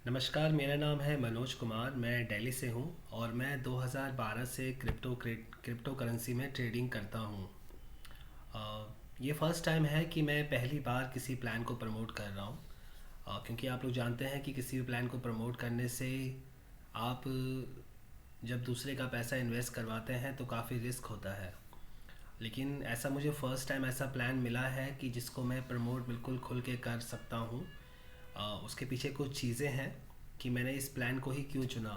नमस्कार, मेरा नाम है मनोज कुमार। मैं दिल्ली से हूँ और मैं 2012 से क्रिप्टो करेंसी में ट्रेडिंग करता हूँ। ये फ़र्स्ट टाइम है कि मैं पहली बार किसी प्लान को प्रमोट कर रहा हूँ। क्योंकि आप लोग जानते हैं कि किसी भी प्लान को प्रमोट करने से आप जब दूसरे का पैसा इन्वेस्ट करवाते हैं तो काफ़ी रिस्क होता है। लेकिन ऐसा मुझे फ़र्स्ट टाइम ऐसा प्लान मिला है कि जिसको मैं प्रमोट बिल्कुल खुल के कर सकता हूँ। उसके पीछे कुछ चीज़ें हैं कि मैंने इस प्लान को ही क्यों चुना।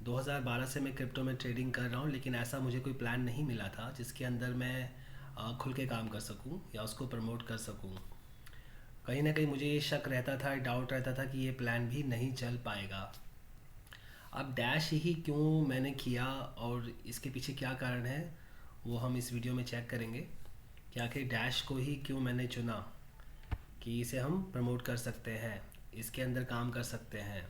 2012 से मैं क्रिप्टो में ट्रेडिंग कर रहा हूँ, लेकिन ऐसा मुझे कोई प्लान नहीं मिला था जिसके अंदर मैं खुल के काम कर सकूँ या उसको प्रमोट कर सकूँ। कहीं ना कहीं मुझे ये शक रहता था, डाउट रहता था कि ये प्लान भी नहीं चल पाएगा। अब डैश ही क्यों मैंने किया और इसके पीछे क्या कारण है, वो हम इस वीडियो में चेक करेंगे कि आखिर डैश को ही क्यों मैंने चुना कि इसे हम प्रमोट कर सकते हैं, इसके अंदर काम कर सकते हैं,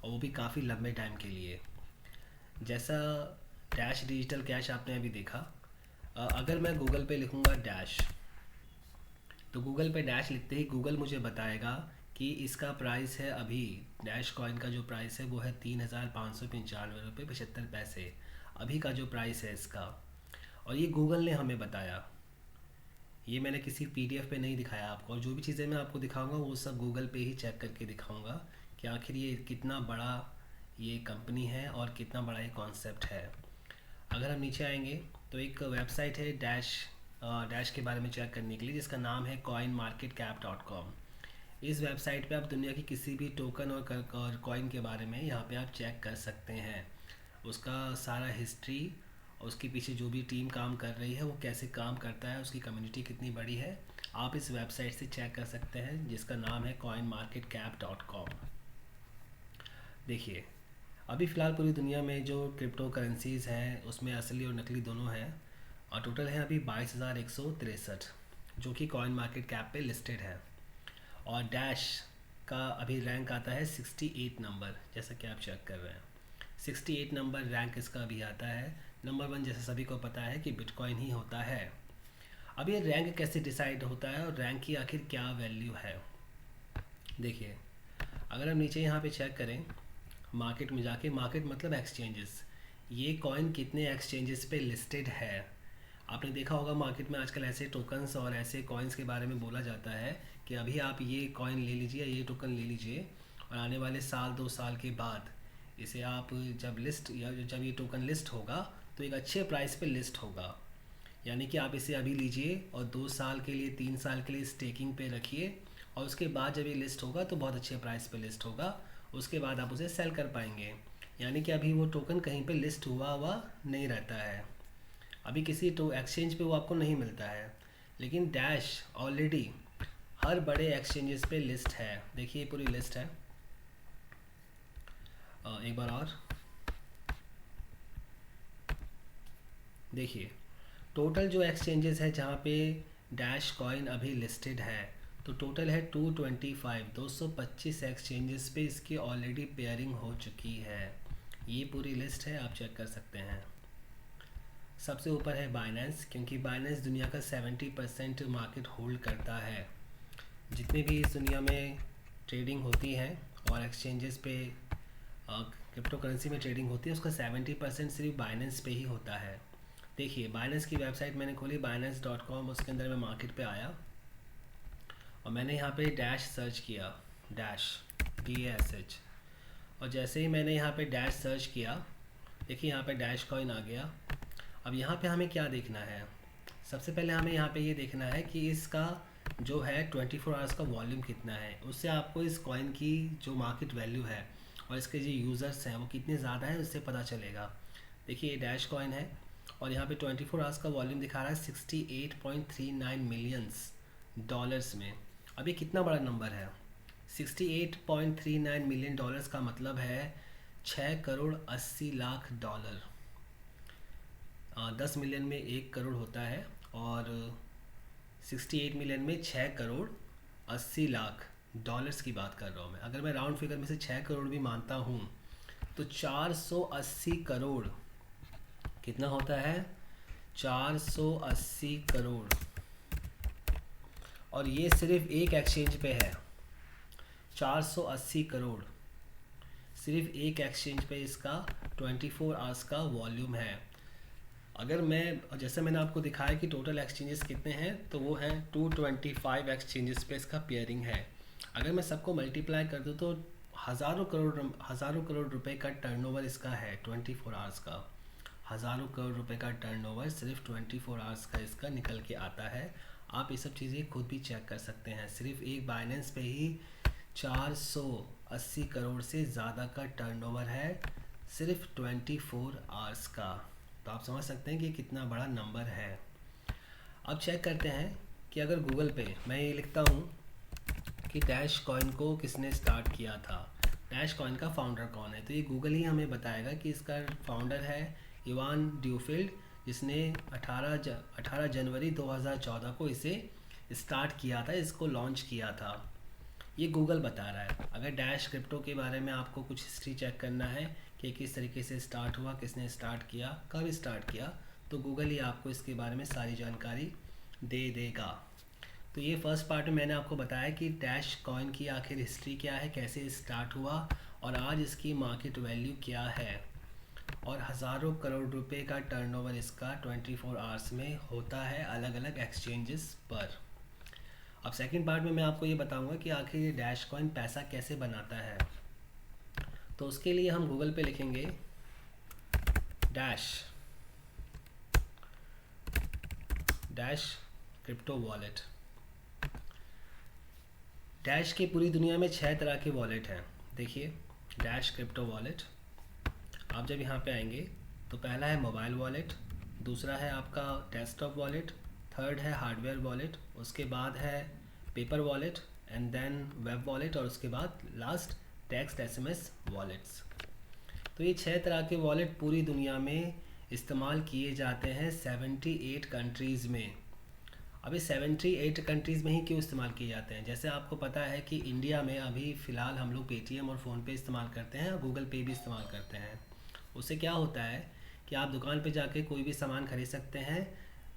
और वो भी काफ़ी लंबे टाइम के लिए। जैसा डैश डिजिटल कैश आपने अभी देखा, अगर मैं गूगल पे लिखूँगा डैश, तो गूगल पे डैश लिखते ही गूगल मुझे बताएगा कि इसका प्राइस है अभी, डैश कॉइन का जो प्राइस है वो है 3,595 रुपये 75 पैसे। अभी का जो प्राइस है इसका, और ये गूगल ने हमें बताया। ये मैंने किसी पीडीएफ पे नहीं दिखाया आपको, और जो भी चीज़ें मैं आपको दिखाऊंगा वो सब गूगल पे ही चेक करके दिखाऊंगा कि आखिर ये कितना बड़ा ये कंपनी है और कितना बड़ा ये कॉन्सेप्ट है। अगर हम नीचे आएंगे तो एक वेबसाइट है डैश, डैश के बारे में चेक करने के लिए, जिसका नाम है coinmarketcap.com। इस वेबसाइट पे आप दुनिया की किसी भी टोकन और कॉइन के बारे में यहाँ पे आप चेक कर सकते हैं। उसका सारा हिस्ट्री, उसके पीछे जो भी टीम काम कर रही है वो कैसे काम करता है, उसकी कम्युनिटी कितनी बड़ी है, आप इस वेबसाइट से चेक कर सकते हैं, जिसका नाम है coinmarketcap.com। देखिए, अभी फ़िलहाल पूरी दुनिया में जो क्रिप्टो करेंसीज़ हैं उसमें असली और नकली दोनों हैं, और टोटल है अभी 22,163 जो कि कॉइन मार्केट कैप पे लिस्टेड है। और डैश का अभी रैंक आता है 68 नंबर, जैसा कि आप चेक कर रहे हैं। 68 नंबर रैंक इसका अभी आता है। नंबर वन जैसे सभी को पता है कि बिटकॉइन ही होता है। अब ये रैंक कैसे डिसाइड होता है और रैंक की आखिर क्या वैल्यू है। देखिए, अगर हम नीचे यहाँ पे चेक करें, मार्केट में जाके, मार्केट मतलब एक्सचेंजेस, ये कॉइन कितने एक्सचेंजेस पे लिस्टेड है। आपने देखा होगा मार्केट में आजकल ऐसे टोकन्स और ऐसे कॉइन्स के बारे में बोला जाता है कि अभी आप ये कॉइन ले लीजिए, ये टोकन ले लीजिए, और आने वाले साल 2 साल के बाद इसे आप जब लिस्ट या जब ये टोकन लिस्ट होगा तो एक अच्छे प्राइस पे लिस्ट होगा। यानी कि आप इसे अभी लीजिए और 2 साल के लिए, 3 साल के लिए स्टेकिंग पे रखिए, और उसके बाद जब ये लिस्ट होगा तो बहुत अच्छे प्राइस पे लिस्ट होगा। उसके बाद आप उसे सेल कर पाएंगे। यानी कि अभी वो टोकन कहीं पे लिस्ट हुआ हुआ नहीं रहता है, अभी किसी तो एक्सचेंज पे वो आपको नहीं मिलता है। लेकिन डैश ऑलरेडी हर बड़े एक्सचेंजेस पे लिस्ट है। देखिए पूरी लिस्ट है। एक बार और देखिए, टोटल जो एक्सचेंजेस है जहाँ पे डैश कॉइन अभी लिस्टेड है, तो टोटल है 225, 225 एक्सचेंजेस पे इसकी ऑलरेडी पेयरिंग हो चुकी है। ये पूरी लिस्ट है, आप चेक कर सकते हैं। सबसे ऊपर है बाइनेंस, क्योंकि बाइनेंस दुनिया का 70% मार्केट होल्ड करता है। जितने भी इस दुनिया में ट्रेडिंग होती है और एक्सचेंजेस पे क्रिप्टो करेंसी में ट्रेडिंग होती है, उसका 70% सिर्फ बाइनेंस पे ही होता है। देखिए, बाइनेंस की वेबसाइट मैंने खोली binance.com, उसके अंदर मैं मार्केट पे आया और मैंने यहाँ पे डैश सर्च किया, डैश DASH। और जैसे ही मैंने यहाँ पे डैश सर्च किया, देखिए यहाँ पे डैश कॉइन आ गया। अब यहाँ पे हमें क्या देखना है, सबसे पहले हमें यहाँ पे ये देखना है कि इसका जो है 24 आवर्स का वॉल्यूम कितना है। उससे आपको इस कॉइन की जो मार्केट वैल्यू है और इसके जो यूज़र्स हैं वो कितने ज़्यादा हैं उससे पता चलेगा। देखिए ये डैश कॉइन है और यहाँ पे 24 आवर्स का वॉल्यूम दिखा रहा है 68.39 मिलियंस डॉलर्स में। अब ये कितना बड़ा नंबर है, 68.39 मिलियन डॉलर्स का मतलब है 6 करोड़ 80 लाख डॉलर। 10 मिलियन में 1 करोड़ होता है, और 68 मिलियन में 6 करोड़ 80 लाख डॉलर्स की बात कर रहा हूँ मैं। अगर मैं राउंड फिगर में से 6 करोड़ भी मानता हूँ तो 480 करोड़ कितना होता है, 480 करोड़। और ये सिर्फ एक एक्सचेंज पे है, 480 करोड़। सिर्फ एक एक्सचेंज पे इसका 24 आवर्स का वॉल्यूम है। अगर मैं जैसे मैंने आपको दिखाया कि टोटल एक्सचेंजेस कितने हैं, तो वो हैं 225 एक्सचेंजेस पे इसका पेयरिंग है। अगर मैं सबको मल्टीप्लाई कर दूँ तो हज़ारों करोड़ रुपए का टर्नओवर इसका है 24 आवर्स का। हज़ारों करोड़ रुपए का टर्नओवर सिर्फ 24 आवर्स का इसका निकल के आता है। आप ये सब चीज़ें खुद भी चेक कर सकते हैं। सिर्फ एक बाइनेंस पे ही 480 करोड़ से ज़्यादा का टर्नओवर है सिर्फ 24 आवर्स का। तो आप समझ सकते हैं कि कितना बड़ा नंबर है। अब चेक करते हैं कि अगर गूगल पे मैं ये लिखता हूँ कि डैश कॉइन को किसने स्टार्ट किया था, डैश कॉइन का फाउंडर कौन है, तो ये गूगल ही हमें बताएगा कि इसका फाउंडर है इवान ड्यूफिल्ड, जिसने 18 जनवरी 2014 को इसे स्टार्ट किया था, इसको लॉन्च किया था। ये गूगल बता रहा है। अगर डैश क्रिप्टो के बारे में आपको कुछ हिस्ट्री चेक करना है कि किस तरीके से स्टार्ट हुआ, किसने स्टार्ट किया, कब स्टार्ट किया, तो गूगल ही आपको इसके बारे में सारी जानकारी दे देगा। तो ये फर्स्ट पार्ट में मैंने आपको बताया कि डैश कॉइन की आखिर हिस्ट्री क्या है, कैसे स्टार्ट हुआ और आज इसकी मार्केट वैल्यू क्या है, और हज़ारों करोड़ रुपए का टर्नओवर इसका 24 आवर्स में होता है अलग अलग एक्सचेंजेस पर। अब सेकंड पार्ट में मैं आपको ये बताऊंगा कि आखिर ये डैश कॉइन पैसा कैसे बनाता है। तो उसके लिए हम गूगल पे लिखेंगे डैश क्रिप्टो वॉलेट। डैश की पूरी दुनिया में 6 तरह के वॉलेट हैं। देखिए डैश क्रिप्टो वॉलेट। आप जब यहाँ पे आएंगे तो पहला है मोबाइल वॉलेट, दूसरा है आपका डेस्कटॉप वॉलेट, थर्ड है हार्डवेयर वॉलेट, उसके बाद है paper wallet and then web wallet, और उसके बाद लास्ट टेक्स्ट एसएमएस वॉलेट्स। तो ये 6 तरह के वॉलेट पूरी दुनिया में इस्तेमाल किए जाते हैं 78 कंट्रीज़ में। अभी 78 कंट्रीज़ में ही क्यों इस्तेमाल किए जाते हैं? जैसे आपको पता है कि इंडिया में अभी फ़िलहाल हम लोग पेटीएम और फ़ोनपे इस्तेमाल करते हैं और गूगल पे भी इस्तेमाल करते हैं। उससे क्या होता है कि आप दुकान पे जाके कोई भी सामान खरीद सकते हैं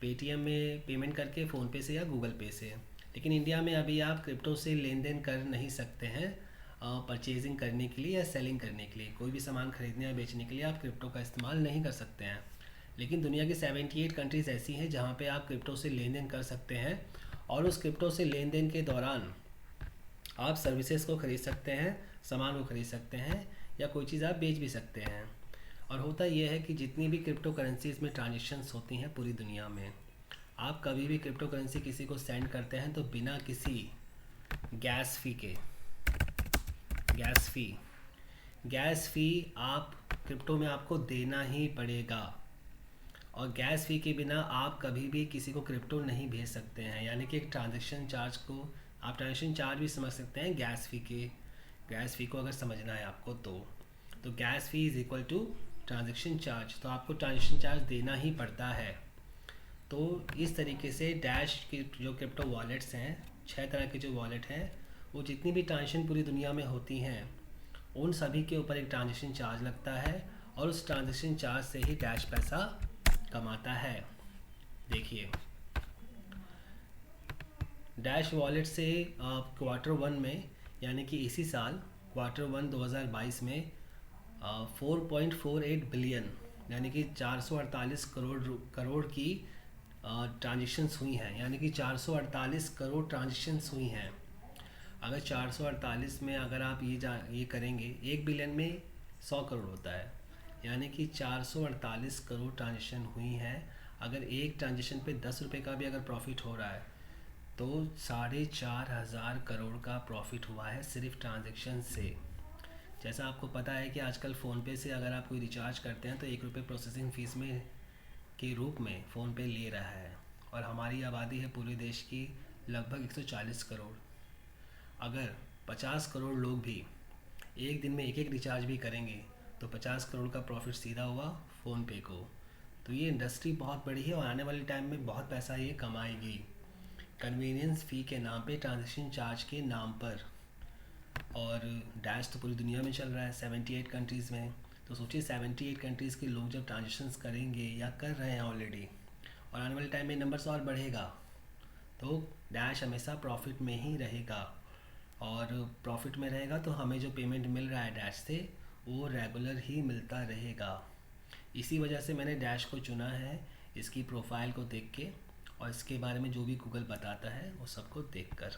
पेटीएम में पेमेंट करके, फ़ोनपे से या गूगल पे से। लेकिन इंडिया में अभी आप क्रिप्टो से लेन देन कर नहीं सकते हैं। परचेजिंग करने के लिए या सेलिंग करने के लिए, कोई भी सामान खरीदने या बेचने के लिए आप क्रिप्टो का इस्तेमाल नहीं कर सकते हैं। लेकिन दुनिया की 78 कंट्रीज़ ऐसी हैं जहाँ पे आप क्रिप्टो से लेन देन कर सकते हैं, और उस क्रिप्टो से लेन देन के दौरान आप सर्विसेज को ख़रीद सकते हैं, सामान को ख़रीद सकते हैं, या कोई चीज़ आप बेच भी सकते हैं। और होता यह है कि जितनी भी क्रिप्टो करेंसीज़ में ट्रांजेक्शन्स होती हैं पूरी दुनिया में, आप कभी भी क्रिप्टो करेंसी किसी को सेंड करते हैं तो बिना किसी गैस फ़ी आप क्रिप्टो में आपको देना ही पड़ेगा। और गैस फ़ी के बिना आप कभी भी किसी को क्रिप्टो नहीं भेज सकते हैं। यानी कि एक ट्रांजैक्शन चार्ज को आप ट्रांजैक्शन चार्ज भी समझ सकते हैं गैस फ़ी को अगर समझना है आपको तो gas fee is equal to transaction charge. तो आपको ट्रांजैक्शन चार्ज देना ही पड़ता है। तो इस तरीके से डैश की जो क्रिप्टो वॉलेट्स हैं, 6 तरह के जो वॉलेट हैं, वो जितनी भी ट्रांजैक्शन पूरी दुनिया में होती हैं उन सभी के ऊपर एक ट्रांजैक्शन चार्ज लगता है, और उस ट्रांजैक्शन चार्ज से ही डैश पैसा कमाता है। देखिए डैश वॉलेट से Q1 में, यानी कि इसी साल Q1 2022 में 4.48 बिलियन यानी कि 448 करोड़ की ट्रांजेक्शन्स हुई हैं। यानी कि 448 करोड़ ट्रांजेक्शन्स हुई हैं। अगर 448 में अगर आप ये करेंगे, 1 बिलियन में 100 करोड़ होता है, यानी कि 448 करोड़ ट्रांजेक्शन हुई हैं। अगर एक ट्रांजेक्शन पे 10 रुपये का भी अगर प्रॉफिट हो रहा है तो 4,500 करोड़ का प्रॉफिट हुआ है सिर्फ ट्रांजेक्शन से। जैसा आपको पता है कि आजकल फ़ोनपे से अगर आप कोई रिचार्ज करते हैं तो 1 रुपये प्रोसेसिंग फ़ीस में के रूप में फ़ोनपे ले रहा है, और हमारी आबादी है पूरे देश की लगभग 140 करोड़। अगर 50 करोड़ लोग भी एक दिन में एक रिचार्ज भी करेंगे तो 50 करोड़ का प्रॉफिट सीधा हुआ फ़ोनपे को। तो ये इंडस्ट्री बहुत बड़ी है और आने वाले टाइम में बहुत पैसा ये कमाएगी, कन्वीनियंस फ़ी के नाम पे, ट्रांजैक्शन चार्ज के नाम पर। और डैश तो पूरी दुनिया में चल रहा है 78 कंट्रीज़ में। तो सोचिए 78 कंट्रीज़ के लोग जब ट्रांजेक्शन्स करेंगे या कर रहे हैं ऑलरेडी, और आने वाले टाइम में नंबर्स और बढ़ेगा, तो डैश हमेशा प्रॉफिट में ही रहेगा। और प्रॉफिट में रहेगा तो हमें जो पेमेंट मिल रहा है डैश से वो रेगुलर ही मिलता रहेगा। इसी वजह से मैंने डैश को चुना है, इसकी प्रोफाइल को देख के और इसके बारे में जो भी गूगल बताता है वो सबको देखकर।